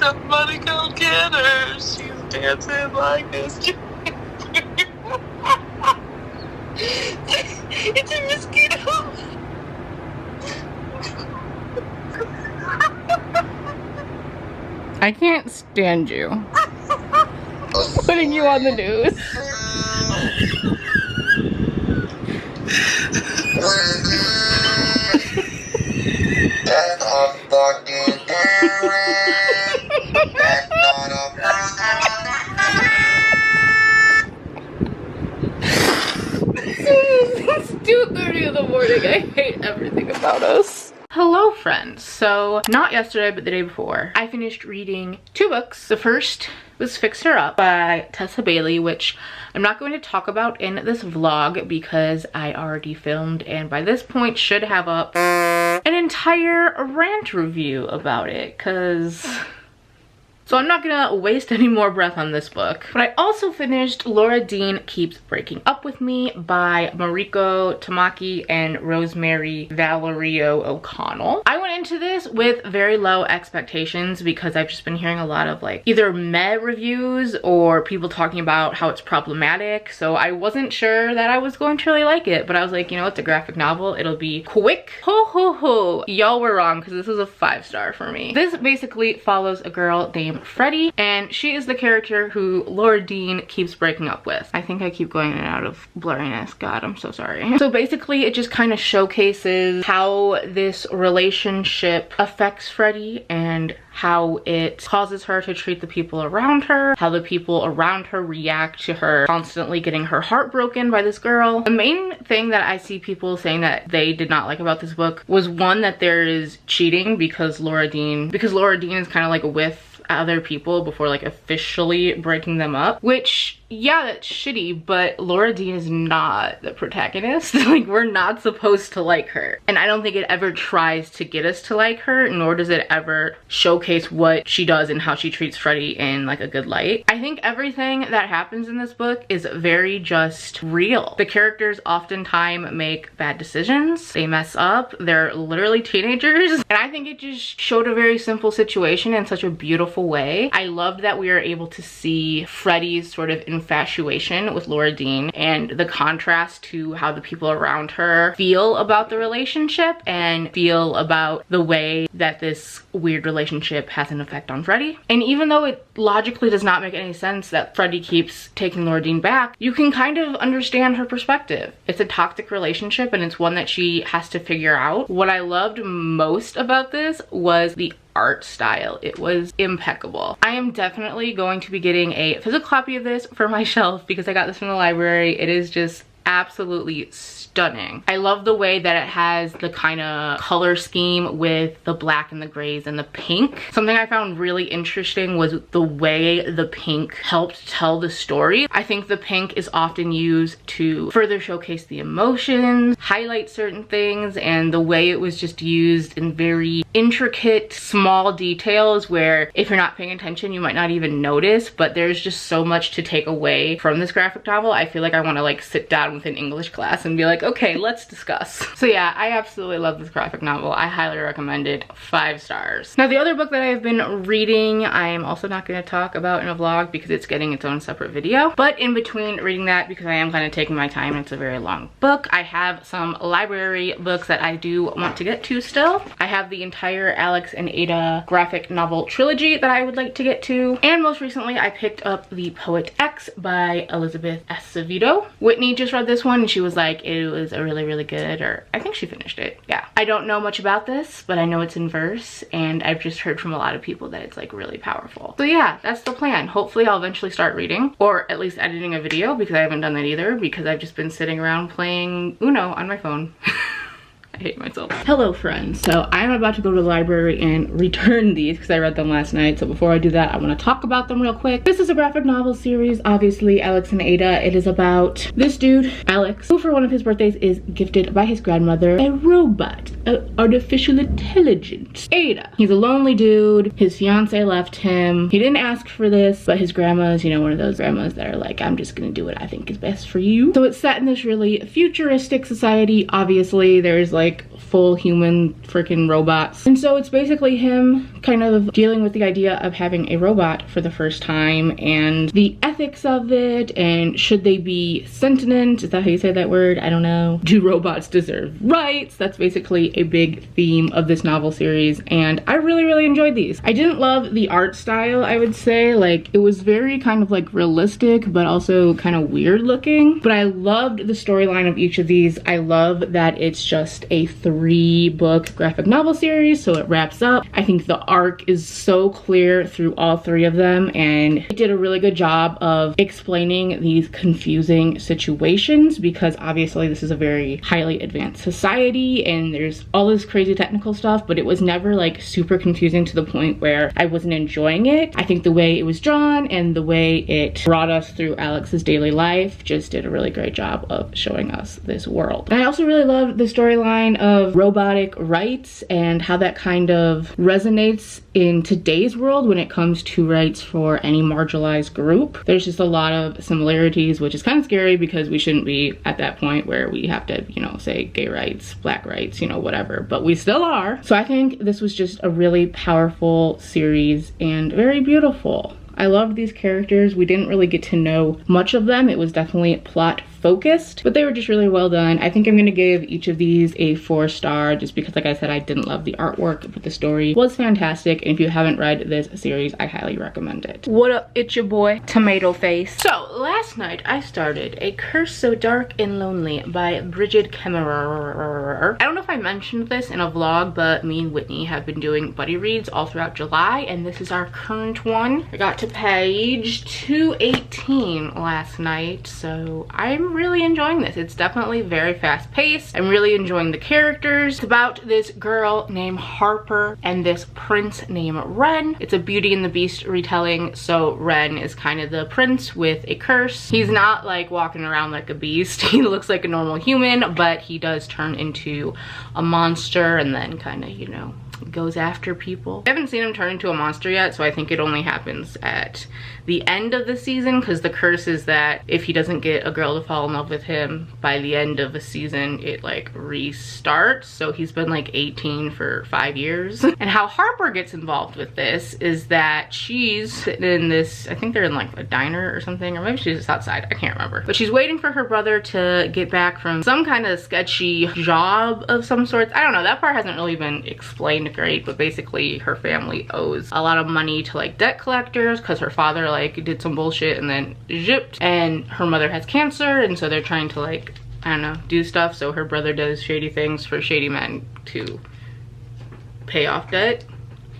Somebody go get her. She's dancing like this. It's a mosquito. I can't stand you. Putting you on the news. It's 2:30 in the morning. I hate everything about us. Hello friends. So not yesterday but the day before I finished reading 2 books. The first was Fix Her Up by Tessa Bailey, which I'm not going to talk about in this vlog because I already filmed and by this point should have up an entire rant review about it, so I'm not gonna waste any more breath on this book. But I also finished Laura Dean Keeps Breaking Up With Me by Mariko Tamaki and Rosemary Valerio O'Connell. I went into this with very low expectations because I've just been hearing a lot of like either meh reviews or people talking about how it's problematic. So I wasn't sure that I was going to really like it, but I was like, you know, it's a graphic novel. It'll be quick. Ho ho ho. Y'all were wrong because this is a 5-star for me. This basically follows a girl named Freddie, and she is the character who Laura Dean keeps breaking up with. I think I keep going in and out of blurriness. God, I'm so sorry. So basically it just kind of showcases how this relationship affects Freddie and how it causes her to treat the people around her, how the people around her react to her constantly getting her heart broken by this girl. The main thing that I see people saying that they did not like about this book was one, that there is cheating because Laura Dean is kind of like with other people before like officially breaking them up, which yeah, that's shitty, but Laura Dean is not the protagonist. Like, we're not supposed to like her, and I don't think it ever tries to get us to like her, nor does it ever showcase what she does and how she treats Freddie in like a good light. I think everything that happens in this book is very just real. The characters oftentimes make bad decisions, they mess up, they're literally teenagers, and I think it just showed a very simple situation in such a beautiful way. I loved that we were able to see Freddie's sort of infatuation with Laura Dean and the contrast to how the people around her feel about the relationship and feel about the way that this weird relationship has an effect on Freddie. And even though it logically does not make any sense that Freddie keeps taking Laura Dean back, you can kind of understand her perspective. It's a toxic relationship and it's one that she has to figure out. What I loved most about this was the art style. It was impeccable. I am definitely going to be getting a physical copy of this for my shelf because I got this from the library. It is just absolutely stunning. I love the way that it has the kind of color scheme with the black and the grays and the pink. Something I found really interesting was the way the pink helped tell the story. I think the pink is often used to further showcase the emotions, highlight certain things, and the way it was just used in very intricate, small details where if you're not paying attention, you might not even notice, but there's just so much to take away from this graphic novel. I feel like I want to like sit down with an English class and be like, okay, let's discuss. So yeah, I absolutely love this graphic novel. I highly recommend it. 5 stars. Now the other book that I've been reading, I am also not going to talk about in a vlog because it's getting its own separate video. But in between reading that, because I am kind of taking my time, it's a very long book, I have some library books that I do want to get to still. I have the entire Alex and Ada graphic novel trilogy that I would like to get to. And most recently, I picked up The Poet X by Elizabeth Acevedo. Whitney just read this one and she was like, it was a really good, or I think she finished it. Yeah. I don't know much about this, but I know it's in verse and I've just heard from a lot of people that it's like really powerful. So yeah, that's the plan. Hopefully I'll eventually start reading, or at least editing a video, because I haven't done that either because I've just been sitting around playing Uno on my phone. I hate myself. Hello friends, so I'm about to go to the library and return these because I read them last night. So before I do that, I want to talk about them real quick. This is a graphic novel series, obviously Alex and Ada. It is about this dude, Alex, who for one of his birthdays is gifted by his grandmother a robot, an artificial intelligence, Ada. He's a lonely dude. His fiance left him. He didn't ask for this, but his grandma's, you know, one of those grandmas that are like, I'm just gonna do what I think is best for you. So it's set in this really futuristic society. Obviously there's like full human freaking robots. And so it's basically him kind of dealing with the idea of having a robot for the first time and the ethics of it, and should they be sentient? Is that how you say that word? I don't know. Do robots deserve rights? That's basically a big theme of this novel series, and I really enjoyed these. I didn't love the art style, I would say. Like, it was very kind of like realistic but also kind of weird looking, but I loved the storyline of each of these. I love that it's just a 3-book graphic novel series, so it wraps up. I think the arc is so clear through all 3 of them, and it did a really good job of explaining these confusing situations, because obviously this is a very highly advanced society and there's all this crazy technical stuff, but it was never like super confusing to the point where I wasn't enjoying it. I think the way it was drawn and the way it brought us through Alex's daily life just did a really great job of showing us this world. And I also really loved the storyline of robotic rights and how that kind of resonates in today's world when it comes to rights for any marginalized group. There's just a lot of similarities, which is kind of scary because we shouldn't be at that point where we have to, you know, say gay rights, black rights, you know, whatever, but we still are. So I think this was just a really powerful series and very beautiful. I loved these characters. We didn't really get to know much of them. It was definitely plot focused, but they were just really well done. I think I'm gonna give each of these a 4-star just because, like I said, I didn't love the artwork, but the story was fantastic. And if you haven't read this series, I highly recommend it. What up, it's your boy, Tomato Face. So last night I started A Curse So Dark and Lonely by Bridget Kemmerer. I don't know if I mentioned this in a vlog, but me and Whitney have been doing buddy reads all throughout July, and this is our current one. I got to page 218 last night, so I'm really enjoying this. It's definitely very fast paced. I'm really enjoying the characters. It's about this girl named Harper and this prince named Ren. It's a Beauty and the Beast retelling, so Ren is kind of the prince with a curse. He's not like walking around like a beast. He looks like a normal human, but he does turn into a monster and then kind of, you know, goes after people. I haven't seen him turn into a monster yet, so I think it only happens at the end of the season, because the curse is that if he doesn't get a girl to fall in love with him by the end of a season, it like restarts. So he's been like 18 for 5 years. And how Harper gets involved with this is that she's sitting in this, I think they're in like a diner or something, or maybe she's just outside, I can't remember, but she's waiting for her brother to get back from some kind of sketchy job of some sort. I don't know, that part hasn't really been explained great, but basically her family owes a lot of money to like debt collectors because her father like did some bullshit and then zipped, and her mother has cancer, and so they're trying to like, I don't know, do stuff. So her brother does shady things for shady men to pay off debt,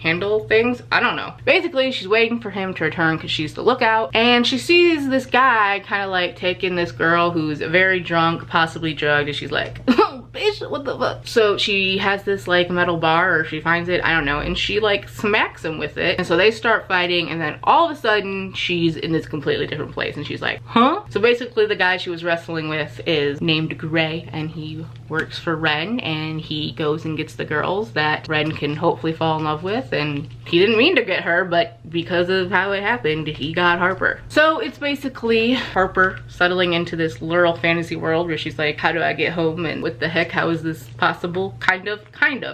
handle things, I don't know. Basically she's waiting for him to return because she's the lookout, and she sees this guy kind of like taking this girl who's very drunk, possibly drugged, and she's like, oh bitch, what the fuck. So she has this like metal bar, or she finds it, I don't know, and she like smacks him with it, and so they start fighting, and then all of a sudden she's in this completely different place, and she's like, huh? So basically the guy she was wrestling with is named Gray, and he works for Ren, and he goes and gets the girls that Ren can hopefully fall in love with, and he didn't mean to get her, but because of how it happened, he got Harper. So it's basically Harper settling into this lural fantasy world where she's like, how do I get home, and what the heck, how is this possible? Kind of.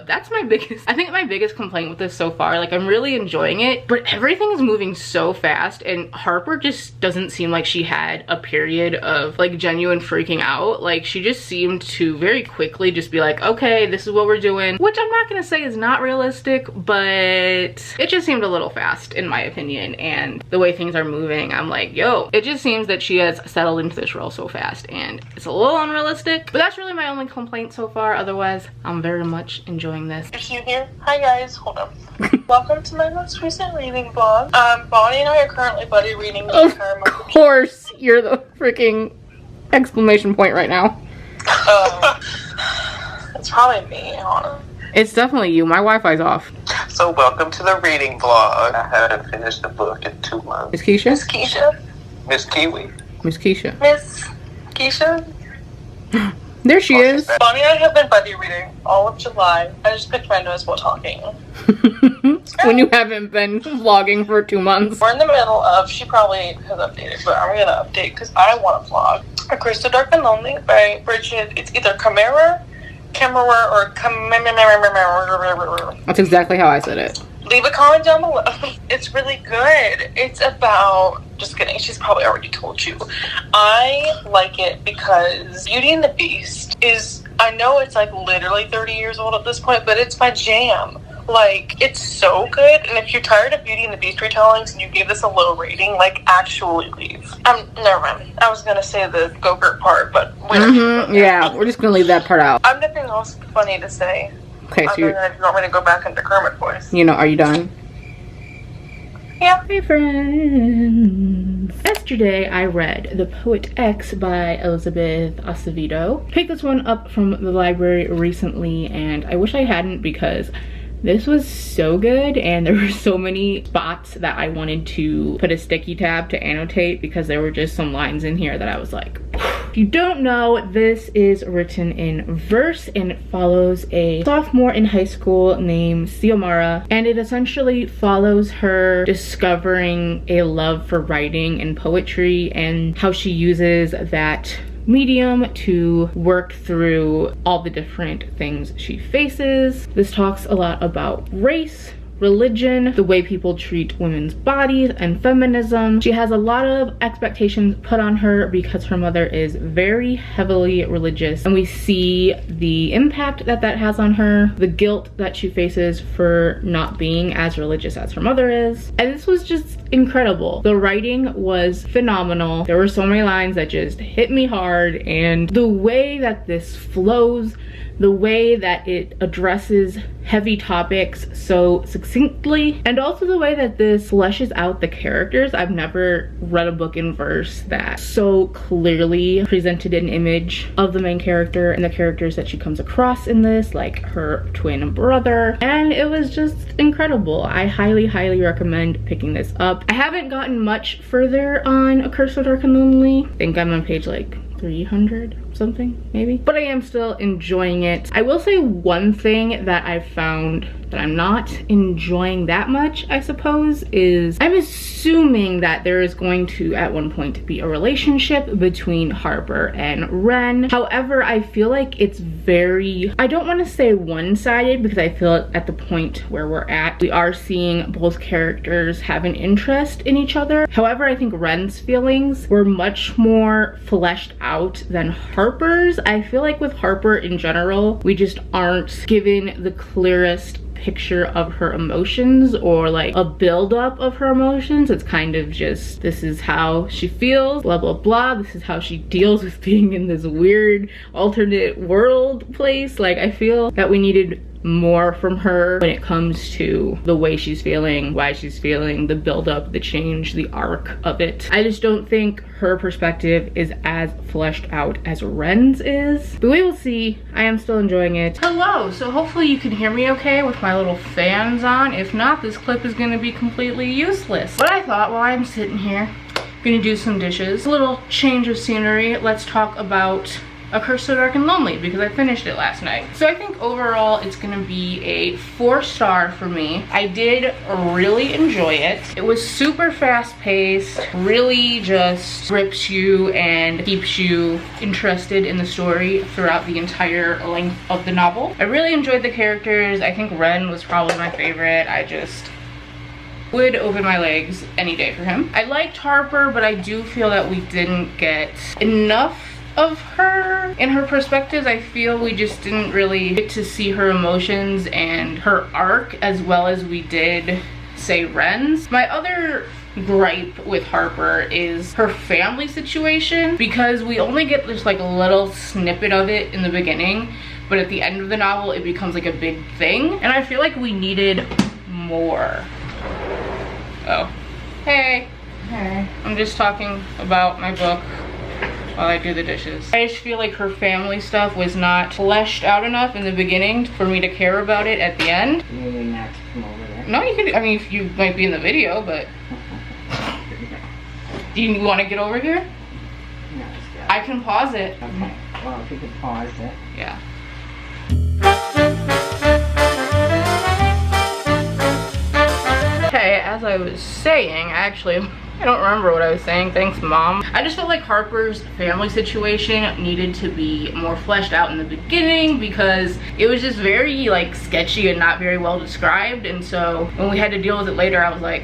That's my biggest, I think my biggest complaint with this so far. Like, I'm really enjoying it, but everything is moving so fast, and Harper just doesn't seem like she had a period of like genuine freaking out. Like, she just seemed to very quickly just be like, okay, this is what we're doing, which I'm not gonna say is not realistic, but it just seemed a little fast in my opinion. And the way things are moving, I'm like, yo, it just seems that she has settled into this role so fast, and it's a little unrealistic. But that's really my only complaint so far. Otherwise, I'm very much enjoying this. Is you here? Hi guys, hold up. Welcome to my most recent reading vlog. Bonnie and I are currently buddy reading the entire month. Of course, you're the freaking exclamation point right now. It's probably me, Hannah. It's definitely you. My Wi-Fi's off. So welcome to the reading vlog. I haven't finished the book in 2 months. Miss Keisha? Miss Keisha? Miss Kiwi. Miss Keisha. Miss Keisha? There she is. Bonnie and I have been buddy reading all of July. I just picked my nose while talking. When you haven't been vlogging for 2 months. We're in the middle of, she probably has updated, but I'm gonna update because I want to vlog. A Curse So Dark and Lonely by Bridget. It's either Kemmerer, camera or That's exactly how I said it. leave a comment down below. It's really good. It's about, just kidding, she's probably already told you. I like it because Beauty and the Beast is, I know it's like literally 30 years old at this point, but it's my jam. Like, it's so good, and if you're tired of Beauty and the Beast retellings and you give this a low rating, like, actually leave. Never mind. I was gonna say the Go-Gurt part, but yeah, we're just gonna leave that part out. I have nothing else funny to say. Okay, so you want me to go back into Kermit voice? You know, are you done? Yeah. Hey friends! Yesterday I read The Poet X by Elizabeth Acevedo. Picked this one up from the library recently, and I wish I hadn't because this was so good, and there were so many spots that I wanted to put a sticky tab to annotate because there were just some lines in here that I was like, if you don't know, this is written in verse and it follows a sophomore in high school named Xiomara, and it essentially follows her discovering a love for writing and poetry and how she uses that medium to work through all the different things she faces. This talks a lot about race, religion, the way people treat women's bodies, and feminism. She has a lot of expectations put on her because her mother is very heavily religious, and we see the impact that that has on her, the guilt that she faces for not being as religious as her mother is. And this was just incredible. The writing was phenomenal. There were so many lines that just hit me hard, and the way that this flows, the way that it addresses heavy topics so succinctly, and also the way that this fleshes out the characters. I've never read a book in verse that so clearly presented an image of the main character and the characters that she comes across in this, like her twin brother, and it was just incredible. I highly recommend picking this up. I haven't gotten much further on A Curse so Dark and Lonely. I think I'm on page like 300 something maybe, but I am still enjoying it. I will say one thing that I've found that I'm not enjoying that much, I suppose, is I'm assuming that there is going to at one point be a relationship between Harper and Ren. However, I feel like it's very, I don't want to say one-sided, because I feel at the point where we're at, we are seeing both characters have an interest in each other. However, I think Ren's feelings were much more fleshed out than Harper's. I feel like with Harper in general, we just aren't given the clearest picture of her emotions or like a build-up of her emotions. It's kind of just, this is how she feels, blah blah blah, this is how she deals with being in this weird alternate world place. Like, I feel that we needed more from her when it comes to the way she's feeling, why she's feeling, the build-up, the change, the arc of it. I just don't think her perspective is as fleshed out as Ren's is, but we will see. I am still enjoying it. Hello, so hopefully you can hear me okay with my little fans on. If not, this clip is going to be completely useless. But I thought, while I'm sitting here gonna do some dishes, a little change of scenery, let's talk about A Curse so Dark and Lonely, because I finished it last night. So I think overall it's gonna be a 4-star for me. I did really enjoy it. It was super fast paced, really just grips you and keeps you interested in the story throughout the entire length of the novel. I really enjoyed the characters. I think Ren was probably my favorite. I just would open my legs any day for him. I liked Harper, but I do feel that we didn't get enough of her and her perspectives. I feel we just didn't really get to see her emotions and her arc as well as we did, say, Ren's. My other gripe with Harper is her family situation, because we only get this like a little snippet of it in the beginning, but at the end of the novel it becomes like a big thing, and I feel like we needed more. Oh, hey. Hey. I'm just talking about my book while I do the dishes. I just feel like her family stuff was not fleshed out enough in the beginning for me to care about it at the end. Maybe not to come over there. No, you can, I mean, you might be in the video, but do you want to get over here? No, it's good. I can pause it. Okay, well, if you could pause it. Yeah. Okay, as I was saying, I actually am I don't remember what I was saying. Thanks, Mom. I just felt like Harper's family situation needed to be more fleshed out in the beginning because it was just very like sketchy and not very well described. And so when we had to deal with it later, I was like,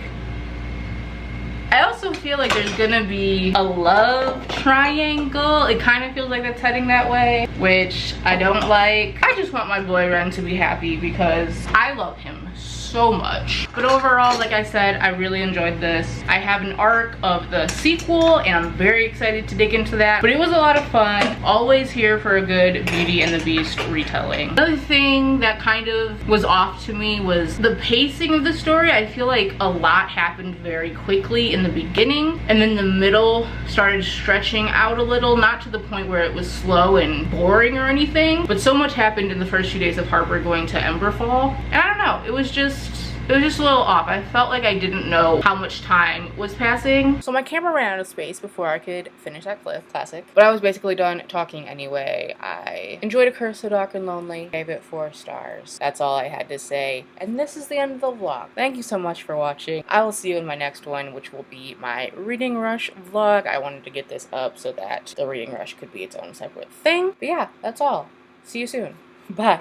I also feel like there's gonna be a love triangle. It kind of feels like that's heading that way, which I don't like. I just want my boyfriend to be happy because I love him so much. But overall, like I said, I really enjoyed this. I have an arc of the sequel and I'm very excited to dig into that. But it was a lot of fun. Always here for a good Beauty and the Beast retelling. Another thing that kind of was off to me was the pacing of the story. I feel like a lot happened very quickly in the beginning and then the middle started stretching out a little, not to the point where it was slow and boring or anything, but so much happened in the first few days of Harper going to Emberfall. And I don't know, it was just a little off. I felt like I didn't know how much time was passing. So my camera ran out of space before I could finish that clip, classic. But I was basically done talking anyway. I enjoyed A Curse So Dark and Lonely, gave it 4 stars. That's all I had to say. And this is the end of the vlog. Thank you so much for watching. I will see you in my next one, which will be my Reading Rush vlog. I wanted to get this up so that the Reading Rush could be its own separate thing. But yeah, that's all. See you soon. Bye.